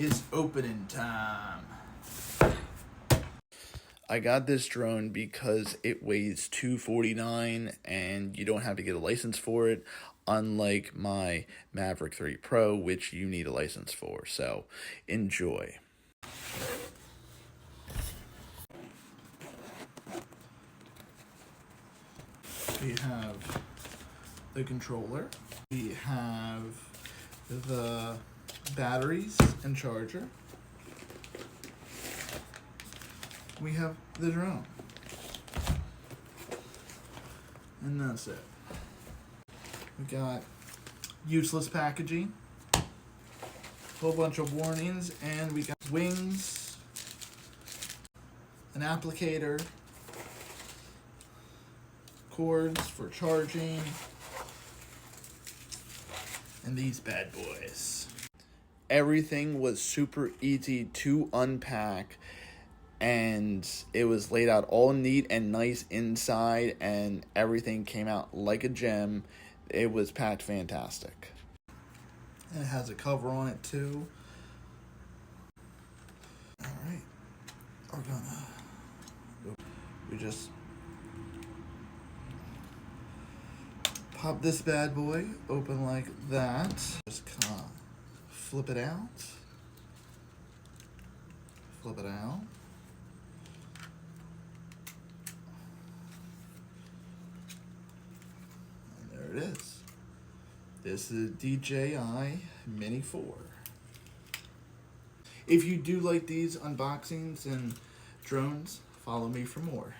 It's opening time. I got this drone because it weighs 249 and you don't have to get a license for it, unlike my Maverick 3 Pro, which you need a license for. So enjoy. We have the controller. We have the batteries and charger. We have the drone. And that's it. We got useless packaging, a whole bunch of warnings, and we got wings, an applicator, cords for charging, and these bad boys. Everything was super easy to unpack, and it was laid out all neat and nice inside, and everything came out like a gem. It was packed fantastic. And it has a cover on it too. Alright, we just pop this bad boy open like that. Just kind of flip it out. Flip it out. And there it is. This is DJI Mini 4. If you do like these unboxings and drones, follow me for more.